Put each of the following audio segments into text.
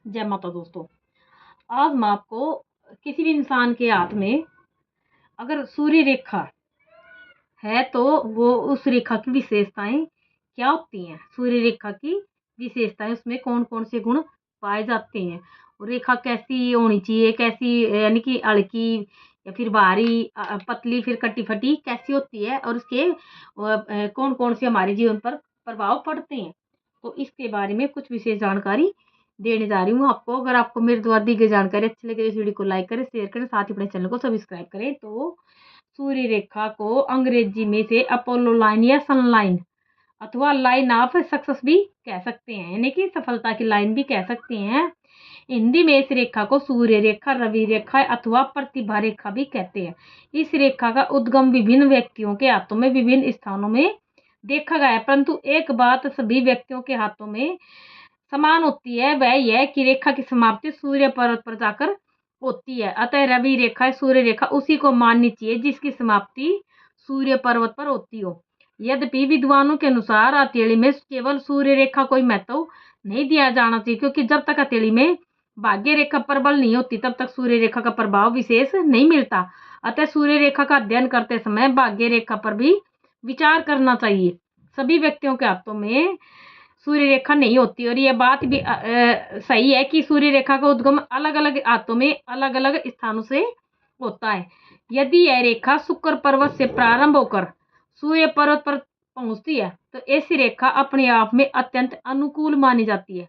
जय माता दोस्तों। आज मैं आपको किसी भी इंसान के हाथ में अगर सूर्य रेखा है तो वो उस रेखा की विशेषताएं क्या होती हैं, सूर्य रेखा की विशेषताएं, उसमें कौन कौन से गुण पाए जाते हैं और रेखा कैसी होनी चाहिए, कैसी यानी कि हल्की या फिर भारी, पतली, फिर कटी फटी कैसी होती है और उसके कौन कौन से हमारे जीवन पर प्रभाव पड़ते हैं। तो इसके बारे में कुछ विशेष जानकारी देने जा रही हूँ आपको। अगर आपको मेरे द्वारा दी गई जानकारी अच्छी लगे तो इस वीडियो को लाइक करें, शेयर करें, साथ ही अपने चैनल को सब्सक्राइब करें। तो सूर्य रेखा को अंग्रेजी में से अपोलो लाइन या सन लाइन अथवा लाइन ऑफ सक्सेस भी कह सकते हैं, यानी कि सफलता की लाइन भी कह सकते हैं। हिंदी में इस रेखा को सूर्य रेखा, रवि रेखा अथवा प्रतिभा रेखा भी कहते हैं। इस रेखा का उद्गम विभिन्न व्यक्तियों के हाथों में विभिन्न स्थानों में देखा गया है, परंतु एक बात सभी व्यक्तियों के हाथों में समान होती है, वह यह कि रेखा की समाप्ति सूर्य पर्वत पर जाकर होती है। अतः रवि रेखा, सूर्य रेखा उसी को माननी चाहिए जिसकी समाप्ति सूर्य पर्वत पर होती हो। यद्यपि विद्वानों के अनुसार हथेली में केवल सूर्य रेखा कोई महत्व नहीं दिया जाना चाहिए, क्योंकि जब तक हथेली में भाग्य रेखा प्रबल नहीं होती तब तक सूर्य रेखा का प्रभाव विशेष नहीं मिलता। अतः सूर्य रेखा का अध्ययन करते समय भाग्य रेखा पर भी विचार करना चाहिए। सभी व्यक्तियों के हाथों में सूर्य रेखा नहीं होती और यह बात भी सही है कि सूर्य रेखा का उद्गम अलग अलग हाथों में अलग अलग स्थानों से होता है। यदि यह रेखा शुक्र पर्वत से प्रारंभ होकर सूर्य पर्वत पर पहुंचती है तो ऐसी रेखा अपने आप में अत्यंत अनुकूल मानी जाती है।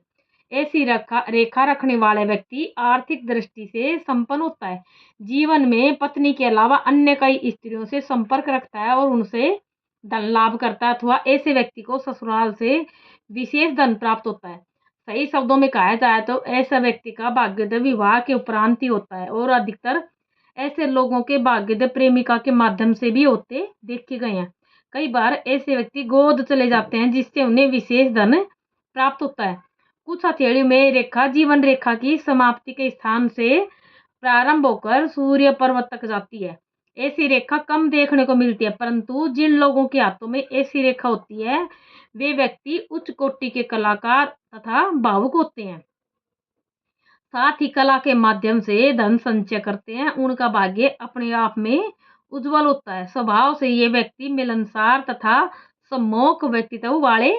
ऐसी रेखा रखने वाले व्यक्ति आर्थिक दृष्टि से संपन्न होता है, जीवन में पत्नी के अलावा अन्य कई स्त्रियों से संपर्क रखता है और उनसे धन लाभ करता है, अथवा ऐसे व्यक्ति को ससुराल से विशेष धन प्राप्त होता है। सही शब्दों में कहा जाए तो ऐसा व्यक्ति का भाग्योदय विवाह के उपरांत ही होता है और अधिकतर ऐसे लोगों के भाग्योदय प्रेमिका के माध्यम से भी होते देखे गए हैं। कई बार ऐसे व्यक्ति गोद चले जाते हैं जिससे उन्हें विशेष धन प्राप्त होता है। कुछ हथेली में रेखा जीवन रेखा की समाप्ति के स्थान से प्रारंभ होकर सूर्य पर्वत तक जाती है। ऐसी रेखा कम देखने को मिलती है, परंतु जिन लोगों के हाथों में ऐसी रेखा होती है वे व्यक्ति उच्च कोटि के कलाकार तथा भावुक होते हैं, साथ ही कला के माध्यम से धन संचय करते हैं। उनका भाग्य अपने आप में उज्जवल होता है। स्वभाव से ये व्यक्ति मिलनसार तथा सम्मोहक व्यक्तित्व वाले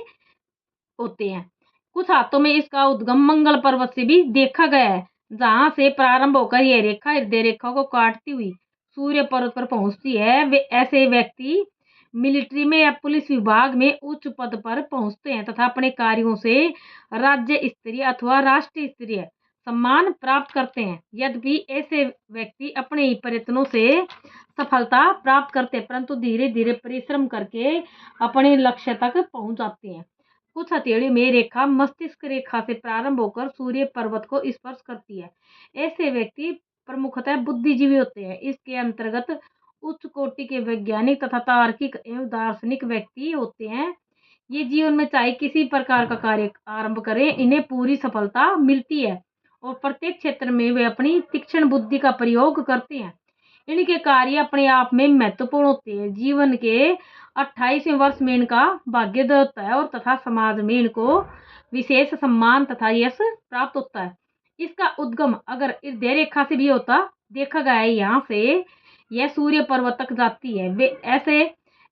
होते हैं। कुछ हाथों में इसका उद्गम मंगल पर्वत से भी देखा गया है, जहां से प्रारंभ होकर यह रेखा हृदय रेखा को काटती हुई सूर्य पर्वत पर पहुंचती है। वे ऐसे व्यक्ति मिलिट्री में या पुलिस विभाग में उच्च पद पर पहुंचते हैं तथा अपने कार्यों से राज्य स्तरीय अथवा राष्ट्रीय स्तरीय सम्मान प्राप्त करते हैं। यद्यपि ऐसे व्यक्ति अपने ही प्रयत्नों से सफलता प्राप्त करते हैं, परंतु धीरे धीरे परिश्रम करके अपने लक्ष्य तक पहुंच जाते हैं। कुछ हथेली में रेखा मस्तिष्क रेखा से प्रारंभ होकर सूर्य पर्वत को स्पर्श करती है। ऐसे व्यक्ति प्रमुखतः बुद्धिजीवी होते हैं। इसके अंतर्गत उच्च कोटि के वैज्ञानिक तथा तार्किक एवं दार्शनिक व्यक्ति होते हैं। ये जीवन में चाहे किसी प्रकार का कार्य आरंभ करें, इन्हें पूरी सफलता मिलती है और प्रत्येक क्षेत्र में वे अपनी तीक्ष्ण बुद्धि का प्रयोग करते हैं। इनके कार्य अपने आप में महत्वपूर्ण होते हैं। जीवन के 28वें वर्ष में इनका भाग्योदय होता है और तथा समाज में इनको विशेष सम्मान तथा यश प्राप्त होता है। इसका उद्गम अगर हृदय रेखा से भी होता देखा गया है, यहाँ से यह सूर्य पर्वत तक जाती है। वे ऐसे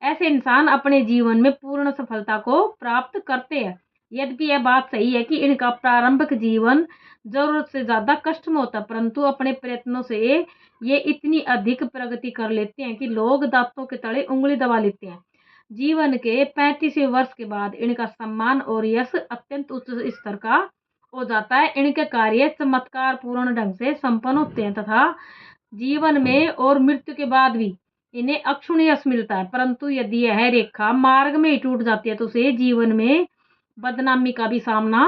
ऐसे इंसान अपने जीवन में पूर्ण सफलता को प्राप्त करते हैं। यद्यपि यह बात सही है कि इनका प्रारंभिक जीवन जरूरत से ज्यादा कष्ट में होता है, परंतु अपने प्रयत्नों से ये इतनी अधिक प्रगति कर लेते हैं कि लोग दांतों के तले उंगली दबा लेते हैं। जीवन के 35वें वर्ष के बाद इनका सम्मान और यश अत्यंत उच्च स्तर का हो जाता है। इनके कार्य चमत्कार पूर्ण ढंग से संपन्न होते हैं तथा जीवन में और मृत्यु के बाद भी इन्हें अक्षुण्ण यश मिलता है। परंतु यदि यह रेखा मार्ग में ही टूट जाती है तो उसे जीवन में बदनामी का भी सामना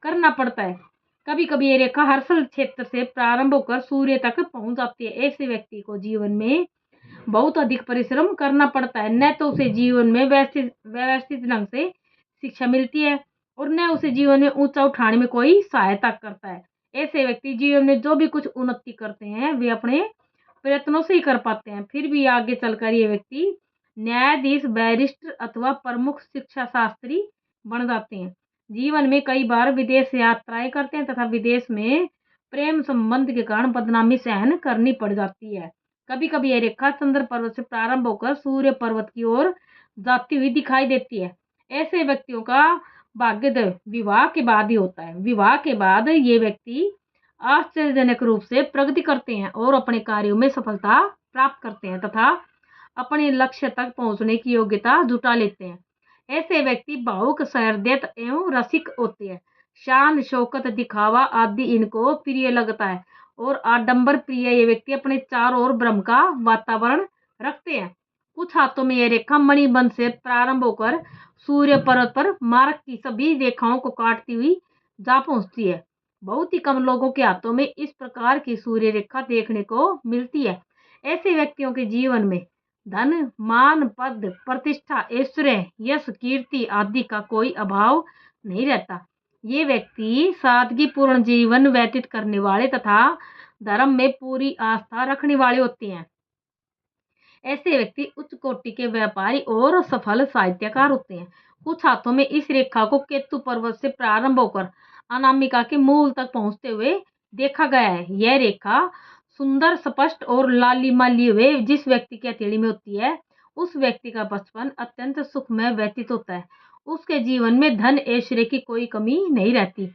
करना पड़ता है। कभी कभी ये रेखा हर्षल क्षेत्र से प्रारंभ होकर सूर्य तक पहुंच जाती है। ऐसे व्यक्ति को जीवन में बहुत अधिक परिश्रम करना पड़ता है, न तो उसे जीवन में व्यवस्थित ढंग से शिक्षा मिलती है और न उसे जीवन में ऊंचा उठाने में कोई सहायता करता है। ऐसे व्यक्ति जीवन में जो भी कुछ उन्नति करते हैं वे अपने प्रयत्नों से ही कर पाते हैं। फिर भी आगे चलकर ये व्यक्ति न्यायाधीश, बैरिस्टर अथवा प्रमुख शिक्षा शास्त्री बन जाते हैं। जीवन में कई बार विदेश यात्राएं करते हैं तथा विदेश में प्रेम संबंध के कारण बदनामी सहन करनी पड़ जाती है। कभी कभी यह रेखा चंद्र पर्वत से प्रारंभ होकर सूर्य पर्वत की ओर जाती हुई दिखाई देती है। ऐसे व्यक्तियों का भाग्योदय विवाह के बाद ही होता है। विवाह के बाद ये व्यक्ति आश्चर्यजनक रूप से प्रगति करते हैं और अपने कार्यों में सफलता प्राप्त करते हैं तथा अपने लक्ष्य तक पहुंचने की योग्यता जुटा लेते हैं। ऐसे व्यक्ति भावुक, सहृदय एवं रसिक होते हैं। शान, शौकत, दिखावा आदि इनको प्रिय लगता है और आडंबर प्रिय ये व्यक्ति अपने चारों ओर ब्रह्म का वातावरण रखते हैं। कुछ हाथों में यह रेखा मणिबंध से प्रारंभ होकर सूर्य पर्वत पर मार्ग की सभी रेखाओं को काटती हुई जा पहुंचती है। बहुत ही कम लोगों के हाथों में इस प्रकार की सूर्य रेखा देखने को मिलती है। ऐसे व्यक्तियों के जीवन में धन, मान, पद, प्रतिष्ठा, ऐश्वर्य, यश, कीर्ति आदि का कोई अभाव नहीं रहता। ये व्यक्ति सादगीपूर्ण जीवन व्यतीत करने वाले तथा धर्म में पूरी आस्था रखने वाले होते हैं। ऐसे व्यक्ति उच्च कोटि के व्यापारी और सफल साहित्यकार होते हैं। कुछ हाथों में इस रेखा को केतु पर्वत से प्रारंभ होकर अनामिका के मूल तक पहुंचते हुए देखा गया है। यह रेखा सुंदर, स्पष्ट और लालिमा लिए हुए जिस व्यक्ति की हथेली में होती है, उस व्यक्ति का बचपन अत्यंत सुखमय व्यतीत होता है। उसके जीवन में धन, ऐश्वर्य की कोई कमी नहीं रहती।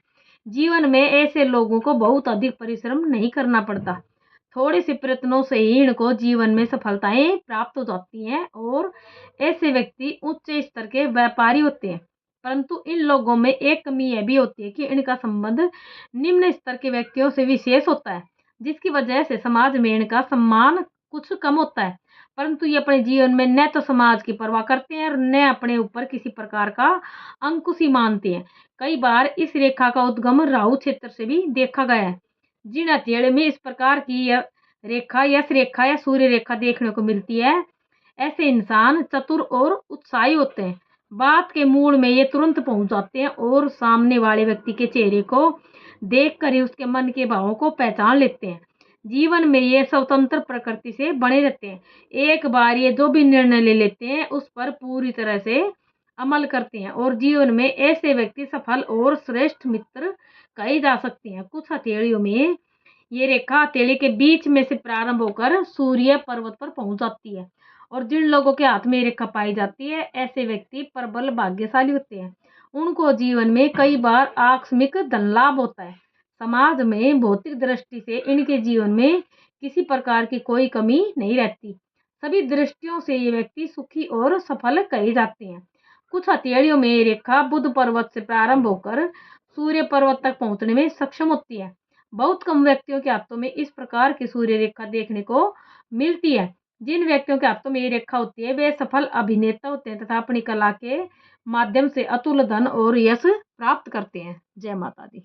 जीवन में ऐसे लोगों को बहुत अधिक परिश्रम नहीं करना पड़ता। थोड़े से प्रयत्नों से ही इनको जीवन में सफलताएं प्राप्त हो जाती हैं और ऐसे व्यक्ति उच्च स्तर के व्यापारी होते हैं। परंतु इन लोगों में एक कमी यह भी होती है कि इनका संबंध निम्न स्तर के व्यक्तियों से विशेष होता है, जिसकी वजह से समाज में इनका सम्मान कुछ कम होता है। परंतु ये अपने जीवन में न तो समाज की परवाह करते हैं और न अपने ऊपर किसी प्रकार का अंकुश ही मानते हैं। कई बार इस रेखा का उद्गम राहु क्षेत्र से भी देखा गया है। जिन हथेलियों में इस प्रकार की रेखा, यश रेखा या सूर्य रेखा देखने को मिलती है, ऐसे इंसान चतुर और उत्साही होते हैं। बात के मूल में ये तुरंत पहुंच जाते हैं और सामने वाले व्यक्ति के चेहरे को देखकर ही उसके मन के भावों को पहचान लेते हैं। जीवन में ये स्वतंत्र प्रकृति से बने रहते हैं। एक बार ये जो भी निर्णय ले लेते हैं उस पर पूरी तरह से अमल करते हैं और जीवन में ऐसे व्यक्ति सफल और श्रेष्ठ मित्र कहे जा सकते हैं। कुछ हथेलियों में ये रेखा हथेली के बीच में से प्रारंभ होकर सूर्य पर्वत पर पहुंच जाती है और जिन लोगों के हाथ में ये रेखा पाई जाती है, ऐसे व्यक्ति प्रबल भाग्यशाली होते हैं। उनको जीवन में कई बार आकस्मिक धन लाभ होता है। समाज में भौतिक दृष्टि से इनके जीवन में किसी प्रकार की कोई कमी नहीं रहती। सभी दृष्टियों से ये व्यक्ति सुखी और सफल कहे जाते हैं। कुछ हथेलियों में ये रेखा बुध पर्वत से प्रारंभ होकर सूर्य पर्वत तक पहुंचने में सक्षम होती है। बहुत कम व्यक्तियों के हाथों में इस प्रकार की सूर्य रेखा देखने को मिलती है। जिन व्यक्तियों के हाथों में ये रेखा होती है वे सफल अभिनेता होते हैं तथा अपनी कला के माध्यम से अतुल धन और यश प्राप्त करते हैं। जय माता दी।